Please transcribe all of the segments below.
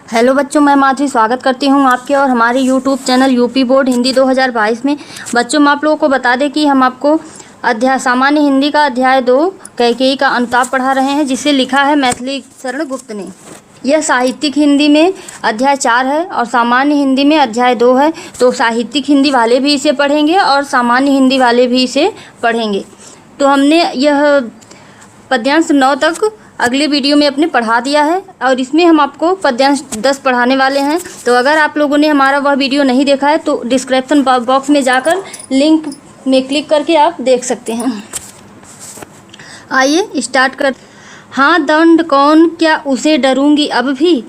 Hello बच्चों, मैं माधुरी स्वागत करती हूँ आपके और हमारे YouTube channel UP board Hindi 2022 में। बच्चों, मैं आप लोगों को बता दें कि हम आपको अध्याय सामान्य हिंदी का अध्याय 2 कैकेयी का अनुताप पढ़ा रहे हैं, जिसे लिखा है मैथिली शरण गुप्त ने। यह साहित्यिक हिंदी में अध्याय 4 है और सामान्य हिंदी में अध्याय 2 है। तो साहित्यिक हिंदी वाले भी इसे पढ़ेंगे और सामान्य हिंदी वाले भी इसे पढ़ेंगे। तो हमने यह पद्यांश 9 तक अगले वीडियो में अपने पढ़ा दिया है और इसमें हम आपको पद्यांश 10 पढ़ाने वाले हैं। तो अगर आप लोगों ने हमारा वह वीडियो नहीं देखा है तो डिस्क्रिप्शन बॉक्स में जाकर लिंक में क्लिक करके आप देख सकते हैं। आइए स्टार्ट कर। हाँ दंड कौन क्या उसे डरूंगी अब भी,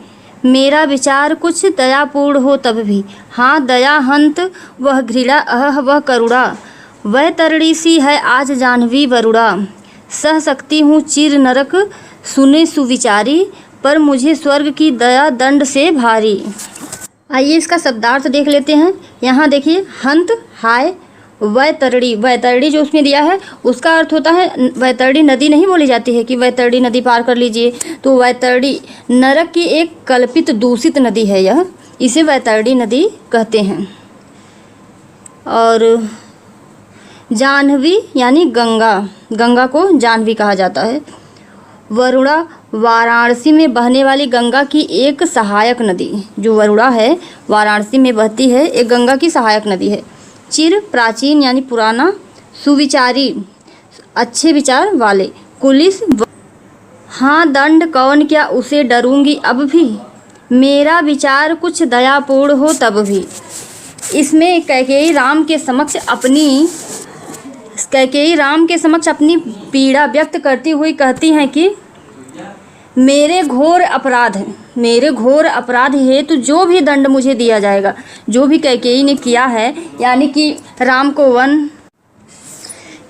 मेरा विचार कुछ दयापूर्ण हो तब भी। हाँ दया हंत वह घृणा अह वह करुणा, वह तरड़ी सी है आज जाह्नवी वरुणा। सह सकती हूँ चिर नरक सुने सुविचारी, पर मुझे स्वर्ग की दया दंड से भारी। आइए इसका शब्दार्थ देख लेते हैं। यहाँ देखिए, हंत हाय, वैतरणी जो उसमें दिया है उसका अर्थ होता है वैतरणी नदी नहीं बोली जाती है कि वैतरणी नदी पार कर लीजिए। तो वैतरणी नरक की एक कल्पित दूषित नदी है, यह इसे वैतरणी नदी कहते हैं। और जाह्नवी यानी गंगा, गंगा को जाह्नवी कहा जाता है। वरुणा वाराणसी में बहने वाली गंगा की एक सहायक नदी, जो वरुणा है वाराणसी में बहती है, एक गंगा की सहायक नदी है। चिर प्राचीन यानी पुराना, सुविचारी अच्छे विचार वाले, कुलिस। हाँ दंड कौन क्या उसे डरूंगी अब भी, मेरा विचार कुछ दयापूर्ण हो तब भी। इसमें कैकेयी राम के समक्ष अपनी पीड़ा व्यक्त करती हुई कहती हैं कि मेरे घोर अपराध हेतु जो भी दंड मुझे दिया जाएगा, जो भी कैकेयी ने किया है, यानी कि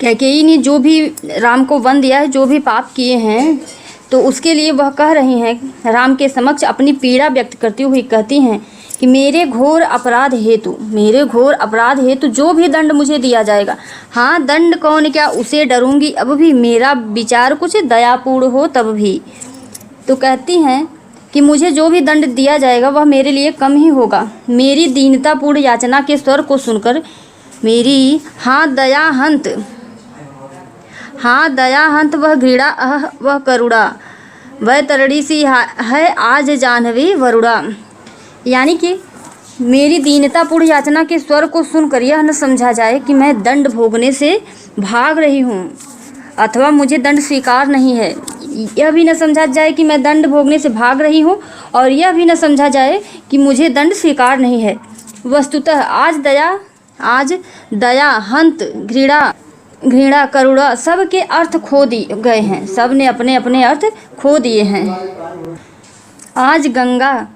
कैकेयी ने जो भी राम को वन दिया है, जो भी पाप किए हैं, तो उसके लिए वह कह रही हैं राम के समक्ष अपनी पीड़ा व्यक्त करती हुई कहती हैं कि मेरे घोर अपराध हेतु जो भी दंड मुझे दिया जाएगा। हाँ दंड कौन क्या उसे डरूंगी अब भी, मेरा विचार कुछ दयापूर्ण हो तब भी। तो कहती हैं कि मुझे जो भी दंड दिया जाएगा वह मेरे लिए कम ही होगा। मेरी दीनतापूर्ण याचना के स्वर को सुनकर मेरी हाँ दया हंत वह घृणा अह वह करुणा, वह तरड़ी सी है आज जाह्नवी वरुणा। यानी कि मेरी दीनतापूर्ण याचना के स्वर को सुनकर यह न समझा जाए कि मैं दंड भोगने से भाग रही हूँ अथवा मुझे दंड स्वीकार नहीं है। यह भी न समझा जाए कि मैं दंड भोगने से भाग रही हूँ और यह भी न समझा जाए कि मुझे दंड स्वीकार नहीं है। वस्तुतः आज दया हंत घृणा करुणा सब के अर्थ खो दिए गए हैं, सब ने अपने अपने अर्थ खो दिए हैं। आज गंगा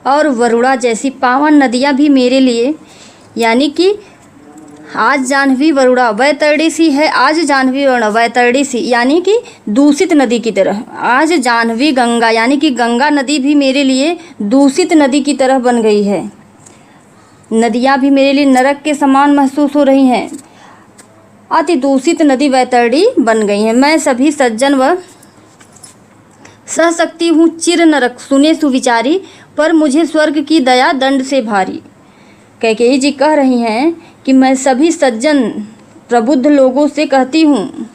और वरुणा जैसी पावन नदियाँ भी मेरे लिए, यानी कि आज जाह्नवी वरुणा वैतरणी सी है, आज जाह्नवी वरुणा वैतरणी सी यानी कि दूषित नदी की तरह। आज जाह्नवी गंगा यानी कि गंगा नदी भी मेरे लिए दूषित नदी की तरह बन गई है। नदियाँ भी मेरे लिए नरक के समान महसूस हो रही हैं, अति दूषित नदी वैतरणी बन गई हैं। मैं सभी सज्जन व सह सकती हूँ चिर नरक सुने सुविचारी, पर मुझे स्वर्ग की दया दंड से भारी। कैकेयी जी कह रही हैं कि मैं सभी सज्जन प्रबुद्ध लोगों से कहती हूँ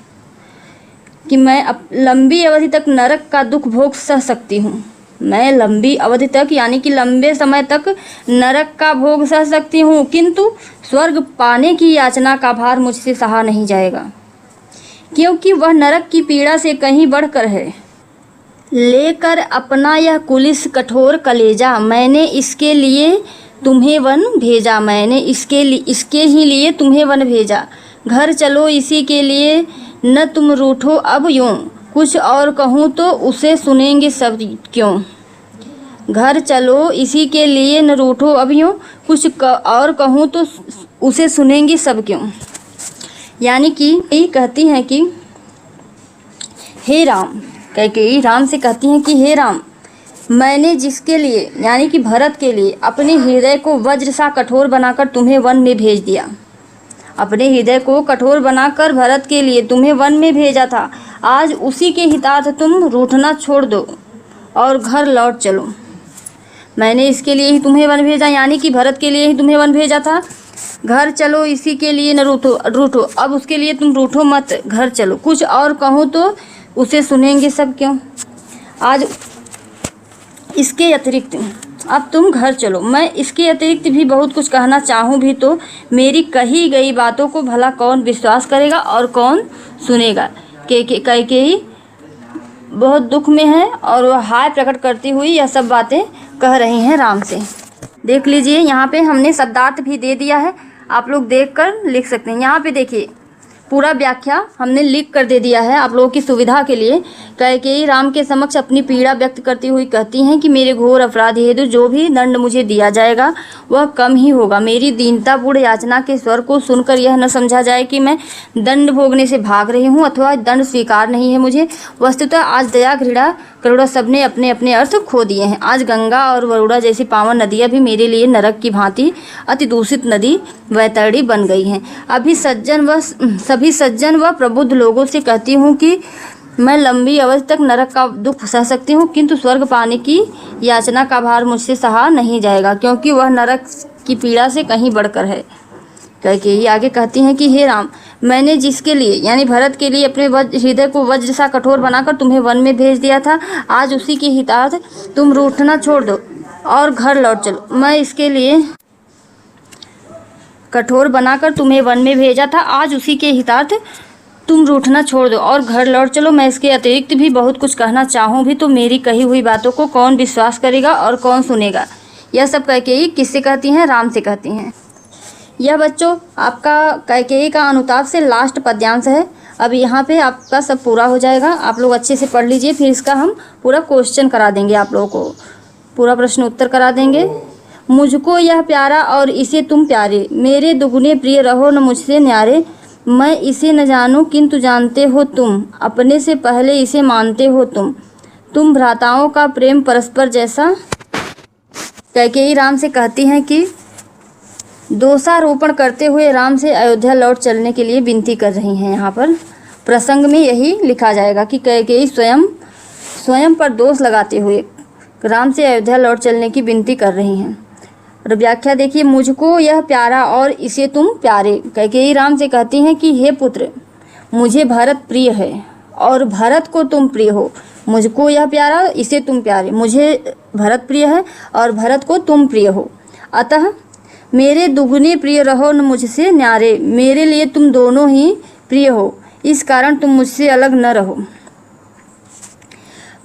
कि मैं लंबी अवधि तक नरक का दुख भोग सह सकती हूँ। मैं लंबी अवधि तक यानी कि लंबे समय तक नरक का भोग सह सकती हूँ, किंतु स्वर्ग पाने की याचना का भार मुझसे सहा नहीं जाएगा, क्योंकि वह नरक की पीड़ा से कहीं बढ़कर है। लेकर अपना यह कुलिस कठोर कलेजा, मैंने इसके लिए तुम्हें वन भेजा, मैंने इसके ही लिए तुम्हें वन भेजा। घर चलो इसी के लिए न तुम रूठो अब यूं, कुछ और कहूँ तो उसे सुनेंगे सब क्यों। घर चलो इसी के लिए न रूठो अब यूं, कुछ और कहूँ तो उसे सुनेंगे सब क्यों। यानी कि यही कहती हैं कि हे राम, कैकेयी राम से कहती हैं कि हे राम, मैंने जिसके लिए यानी कि भरत के लिए अपने हृदय को वज्र सा कठोर बनाकर तुम्हें वन में भेज दिया, अपने हृदय को कठोर बनाकर भरत के लिए तुम्हें वन में भेजा था, आज उसी के हितार्थ तुम रूठना छोड़ दो और घर लौट चलो। मैंने इसके लिए ही तुम्हें वन भेजा, यानी कि भरत के लिए ही तुम्हें वन भेजा था। घर चलो इसी के लिए न रूठो। अब उसके लिए तुम रूठो मत, घर चलो। कुछ और कहूँ तो उसे सुनेंगे सब क्यों। आज इसके अतिरिक्त अब तुम घर चलो। मैं इसके अतिरिक्त भी बहुत कुछ कहना चाहूँ भी तो मेरी कही गई बातों को भला कौन विश्वास करेगा और कौन सुनेगा। कैकेयी बहुत दुख में है और वह हाय प्रकट करती हुई यह सब बातें कह रही हैं राम से। देख लीजिए, यहाँ पे हमने शब्दार्थ भी दे दिया है, आप लोग देखकर लिख सकते हैं। यहाँ पे देखिए पूरा व्याख्या हमने लिख कर दे दिया है आप लोगों की सुविधा के लिए। कैकेयी राम के समक्ष अपनी पीड़ा व्यक्त करती हुई कहती हैं कि मेरे घोर अपराध हेतु जो भी दंड मुझे दिया जाएगा वह कम ही होगा। मेरी दीनतापूर्ण याचना के स्वर को सुनकर यह न समझा जाए कि मैं दंड भोगने से भाग रही हूँ अथवा दंड स्वीकार नहीं है मुझे। वस्तुतः आज दया, घृणा, करुणा सबने अपने अपने अर्थ खो दिए हैं। आज गंगा और वरुणा जैसी पावन नदियाँ भी मेरे लिए नरक की भांति अति दूषित नदी वैतरणी बन गई हैं। सभी सज्जन व प्रबुद्ध लोगों से कहती हूँ कि मैं लंबी अवधि तक नरक का दुख सह सकती हूँ, किंतु स्वर्ग पाने की याचना का भार मुझसे सहा नहीं जाएगा, क्योंकि वह नरक की पीड़ा से कहीं बढ़कर है। कैकेयी आगे कहती हैं कि हे राम, मैंने जिसके लिए यानी भरत के लिए अपने हृदय को वज्र सा कठोर बनाकर तुम्हें वन में भेज दिया था, आज उसी के हितार्थ तुम रूठना छोड़ दो और घर लौट चलो। मैं इसके लिए कठोर बनाकर तुम्हें वन में भेजा था, आज उसी के हितार्थ तुम रूठना छोड़ दो और घर लौट चलो। मैं इसके अतिरिक्त भी बहुत कुछ कहना चाहूँ भी तो मेरी कही हुई बातों को कौन विश्वास करेगा और कौन सुनेगा। यह सब कैकेयी किससे कहती हैं? राम से कहती हैं। यह बच्चों आपका कैकेयी का अनुताप से लास्ट पद्यांश है। अब यहाँ पे आपका सब पूरा हो जाएगा, आप लोग अच्छे से पढ़ लीजिए, फिर इसका हम पूरा क्वेश्चन करा देंगे, आप लोगों को पूरा प्रश्न उत्तर करा देंगे। मुझको यह प्यारा और इसे तुम प्यारे, मेरे दुगुने प्रिय रहो न मुझसे न्यारे। मैं इसे न जानूं किंतु जानते हो तुम, अपने से पहले इसे मानते हो तुम भ्राताओं का प्रेम परस्पर जैसा। कैकेयी राम से कहती हैं कि दोषारोपण करते हुए राम से अयोध्या लौट चलने के लिए विनती कर रही हैं। यहाँ पर प्रसंग में यही लिखा जाएगा कि कैकेयी स्वयं पर दोष लगाते हुए राम से अयोध्या लौट चलने की विनती कर रही हैं। और व्याख्या देखिए, मुझको यह प्यारा और इसे तुम प्यारे। कैकेयी राम से कहती हैं कि हे पुत्र, मुझे भरत प्रिय है और भरत को तुम प्रिय हो। मुझको यह प्यारा, इसे तुम प्यारे, मुझे भरत प्रिय है और भरत को तुम प्रिय हो। अतः मेरे दुगुने प्रिय रहो न मुझसे न्यारे, मेरे लिए तुम दोनों ही प्रिय हो, इस कारण तुम मुझसे अलग न रहो।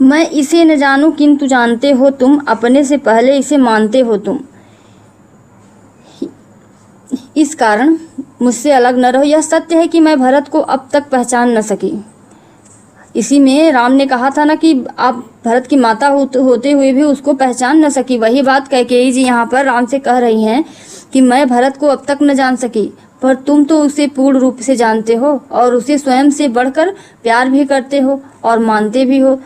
मैं इसे न जानूं किंतु जानते हो तुम, अपने से पहले इसे मानते हो तुम, इस कारण मुझसे अलग न रहो। यह सत्य है कि मैं भरत को अब तक पहचान न सकी। इसी में राम ने कहा था ना कि आप भरत की माता होते हुए भी उसको पहचान न सकी। वही बात कैकेयी जी यहाँ पर राम से कह रही हैं कि मैं भरत को अब तक न जान सकी, पर तुम तो उसे पूर्ण रूप से जानते हो और उसे स्वयं से बढ़कर प्यार भी करते हो और मानते भी हो।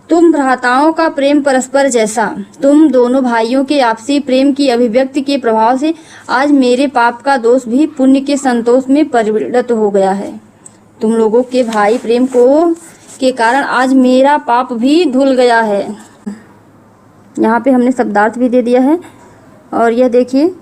तुम भ्राताओं का प्रेम परस्पर जैसा, तुम दोनों भाइयों के आपसी प्रेम की अभिव्यक्ति के प्रभाव से आज मेरे पाप का दोष भी पुण्य के संतोष में परिणत हो गया है। तुम लोगों के भाई प्रेम के कारण आज मेरा पाप भी धुल गया है। यहाँ पे हमने शब्दार्थ भी दे दिया है। और यह देखिए,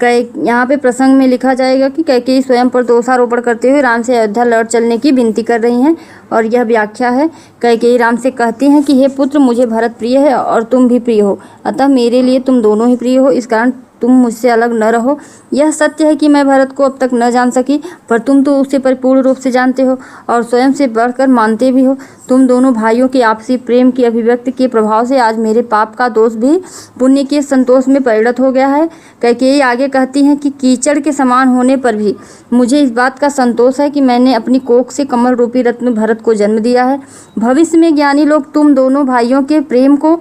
यहाँ पे प्रसंग में लिखा जाएगा कि कैकेयी स्वयं पर दोषारोपण करते हुए राम से अयोध्या लौट चलने की विनती कर रही हैं। और यह व्याख्या है, कैकेयी राम से कहती हैं कि हे पुत्र, मुझे भरत प्रिय है और तुम भी प्रिय हो, अतः मेरे लिए तुम दोनों ही प्रिय हो, इस कारण तुम मुझसे अलग न रहो। यह सत्य है कि मैं भरत को अब तक न जान सकी, पर तुम तो उसे परिपूर्ण रूप से जानते हो और स्वयं से बढ़कर मानते भी हो। तुम दोनों भाइयों के आपसी प्रेम की अभिव्यक्ति के प्रभाव से आज मेरे पाप का दोष भी पुण्य के संतोष में परिणत हो गया है। कैकेयी आगे कहती हैं कि कीचड़ के समान होने पर भी मुझे इस बात का संतोष है कि मैंने अपनी कोख से कमल रूपी रत्न भरत को जन्म दिया है। भविष्य में ज्ञानी लोग तुम दोनों भाइयों के प्रेम को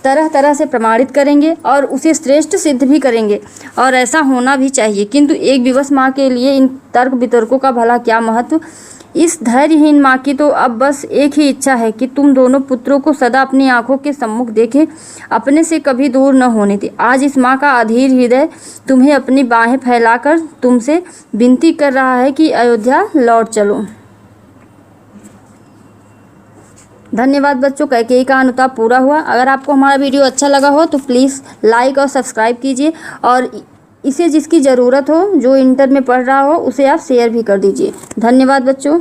तरह तरह से प्रमाणित करेंगे और उसे श्रेष्ठ सिद्ध भी करेंगे, और ऐसा होना भी चाहिए। किंतु एक विवश माँ के लिए इन तर्क वितर्कों का भला क्या महत्व। इस धैर्यहीन माँ की तो अब बस एक ही इच्छा है कि तुम दोनों पुत्रों को सदा अपनी आंखों के सम्मुख देखे, अपने से कभी दूर न होने दे। आज इस माँ का अधीर हृदय तुम्हें अपनी बाहें फैलाकर तुमसे विनती कर रहा है कि अयोध्या लौट चलो। धन्यवाद बच्चों। कैकेयी का अनुताप पूरा हुआ। अगर आपको हमारा वीडियो अच्छा लगा हो तो प्लीज़ लाइक और सब्सक्राइब कीजिए, और इसे जिसकी ज़रूरत हो, जो इंटर में पढ़ रहा हो, उसे आप शेयर भी कर दीजिए। धन्यवाद बच्चों।